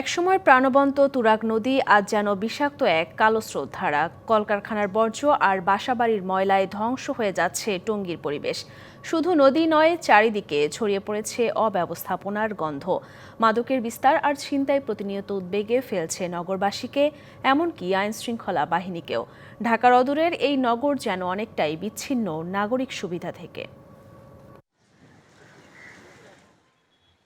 একসময় প্রাণবন্ত তুরাগ নদী আজ যেন বিষাক্ত এক কালো স্রোতধারা। কলকারখানার বর্জ্য আর বাসাবাড়ির ময়লায় ধ্বংস হয়ে যাচ্ছে টঙ্গীর পরিবেশ। শুধু নদী নয়, চারিদিকে ছড়িয়ে পড়েছে অব্যবস্থাপনার গন্ধ। মাদকের বিস্তার আর ছিনতাই প্রতিনিয়ত উদ্বেগে ফেলছে নগরবাসীকে, এমনকি আইনশৃঙ্খলা বাহিনীকেও। ঢাকার অদূরের এই নগর যেন অনেকটাই বিচ্ছিন্ন নাগরিক সুবিধা থেকে।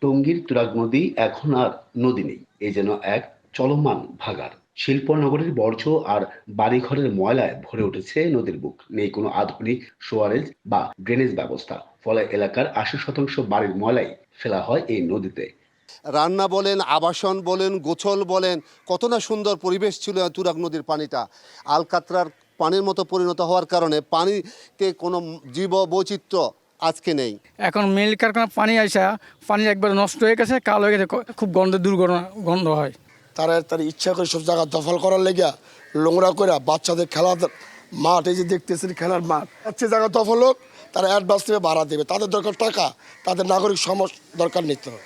টঙ্গীর তুরাগ নদী এখন আর নদী নেই, এ যেন এক চলমান ভাগাড়। শিল্পনগরীর বর্জ্য আর বাড়িঘরের ময়লায় ভরে উঠেছে নদীর বুক। নেই কোনো আধুনিক সোয়ারেজ বা ড্রেনেজ ব্যবস্থা। ফলে এলাকার ৮০% বাড়ির ময়লাই ফেলা হয় এই নদীতে। রান্না বলেন, আবাসন বলেন, গোছল বলেন, কত না সুন্দর পরিবেশ ছিল তুরাগ নদীর পানিটা। আলকাতরার পানির মতো পরিণত হওয়ার কারণে পানিতে কোনো জীব বৈচিত্র্য আজকে নেই। এখন মিল কারখানা পানি আইসা পানি একবার নষ্ট হয়ে গেছে, কালো হয়ে গেছে, খুব দুর্ঘটনা গন্ধ হয়। তার ইচ্ছা করে সব জায়গা দখল করার লেগা নোংরা করে বাচ্চাদের খেলার মাঠ, এই যে দেখতেছেন খেলার মাঠ, হচ্ছে জায়গা দখল হোক, তারা অ্যাডভান্স থেকে ভাড়া দেবে। তাদের দরকার টাকা, তাদের নাগরিক সমাজ দরকার নিতে হবে।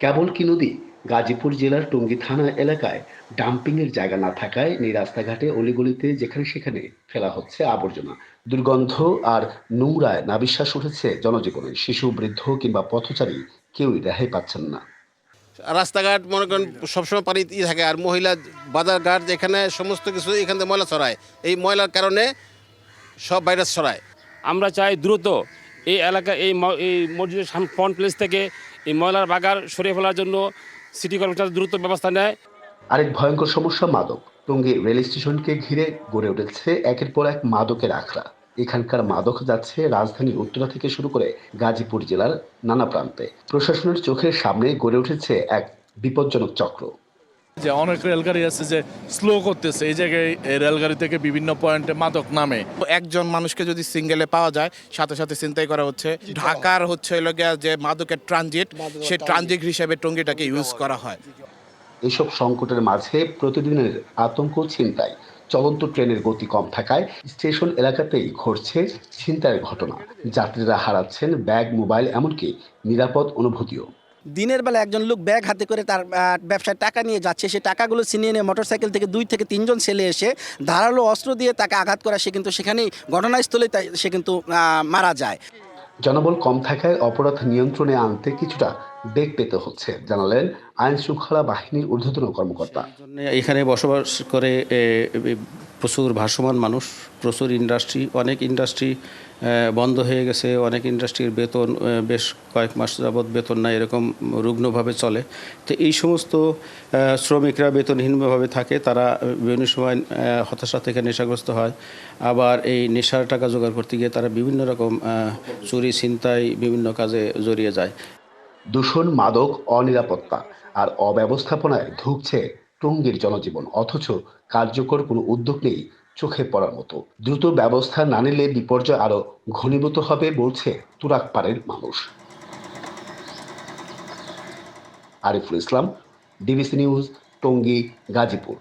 কেবল কি নদী, গাজীপুর জেলার টঙ্গী থানা এলাকায় ডাম্পিংয়ের জায়গা না থাকায় নেই রাস্তাঘাটে অলিগলিতে যেখানে সেখানে ফেলা হচ্ছে আবর্জনা। দুর্গন্ধ আর নোংরায় নাভিশ্বাস উঠেছে জনজীবনে। শিশু, বৃদ্ধ কিংবা পথচারী কেউই রেহাই পাচ্ছেন না। রাস্তাঘাট মনে করেন সবসময় পানি থাকে, আর মহিলা বাজারঘাট যেখানে সমস্ত কিছু এখান থেকে ময়লা ছড়ায়, এই ময়লার কারণে সব ভাইরাস ছড়ায়। আমরা চাই দ্রুত এই এলাকা এই মসজিদের ফ্রন্ট প্লেস থেকে এই ময়লার বাগার সরিয়ে ফেলার জন্য সিটি কর্পোরেশন দ্রুত ব্যবস্থা নেয়। আরেক ভয়ঙ্কর সমস্যা মাদক। টঙ্গী রেল স্টেশনকে ঘিরে গড়ে উঠেছে একের পর এক মাদকের আখড়া। এখানকার মাদক যাচ্ছে রাজধানীর উত্তরা থেকে শুরু করে গাজীপুর জেলার নানা প্রান্তে। প্রশাসনের চোখের সামনে গড়ে উঠেছে এক বিপজ্জনক চক্র। যে অনেক রেলগাড়ি আছে যে স্লো করতেছে, এই জায়গায় রেলগাড়ি থেকে বিভিন্ন পয়েন্টে মাদক নামে। একজন মানুষকে যদি সিঙ্গেলে পাওয়া যায়, সাথে সাথে ছিনতাই করা হচ্ছে। ঢাকার হচ্ছে যে মাদকের ট্রানজিট, সেই ট্রানজিট হিসেবে টঙ্গীটাকে ইউজ করা হয়। এসব সংকটের মাঝে প্রতিদিনের আতঙ্ক, ছিনতাই। চলন্ত ট্রেনের গতি কম থাকায় স্টেশন এলাকাতেই ঘটছে ছিনতাইয়ের ঘটনা। যাত্রীরা হারাচ্ছেন ব্যাগ, মোবাইল, এমনকি নিরাপদ অনুভূতিও। দিনের বেলা একজন লোক ব্যাগ হাতে করে তার ব্যবসায় টাকা নিয়ে যাচ্ছে, সে টাকাগুলো ছিনিয়ে নিয়ে মোটরসাইকেল থেকে 2 থেকে 3 জন ছেলে এসে ধারালো অস্ত্র দিয়ে তাকে আঘাত করা, সে কিন্তু সেখানেই ঘটনাস্থলেই সে কিন্তু মারা যায়। জনবল কম থাকায় অপরাধ নিয়ন্ত্রণে আনতে কিছুটা বেগ পেতে হচ্ছে, জানালেন আইন শৃঙ্খলা বাহিনীর ঊর্ধ্বতন কর্মকর্তা। এখানে বসবাস করে প্রচুর ভাসমান মানুষ, প্রচুর ইন্ডাস্ট্রি, অনেক ইন্ডাস্ট্রি বন্ধ হয়ে গেছে। অনেক ইন্ডাস্ট্রির বেতন বেশ কয়েক মাস যাবৎ বেতন নাই, এরকম রুগ্নভাবে চলে। তো এই সমস্ত শ্রমিকরা বেতনহীনভাবে থাকে, তারা বিভিন্ন সময় হতাশা থেকে নেশাগ্রস্ত হয়। আবার এই নেশার টাকা জোগাড় করতে গিয়ে তারা বিভিন্ন রকম চুরি, ছিনতাই, বিভিন্ন কাজে জড়িয়ে যায়। দূষণ, মাদক, অনিরাপত্তা আর অব্যবস্থাপনায় ধুঁকছে টঙ্গীর জনজীবন। অথচ কার্যকর কোনো উদ্যোগ নেই চোখে পড়ার মতো। দ্রুত ব্যবস্থা না নিলে বিপর্যয় আরো ঘনীভূত হবে বলছে তুরাগ পাড়ের মানুষ। Ariful Islam, DBC news, Tongi, Gazipur.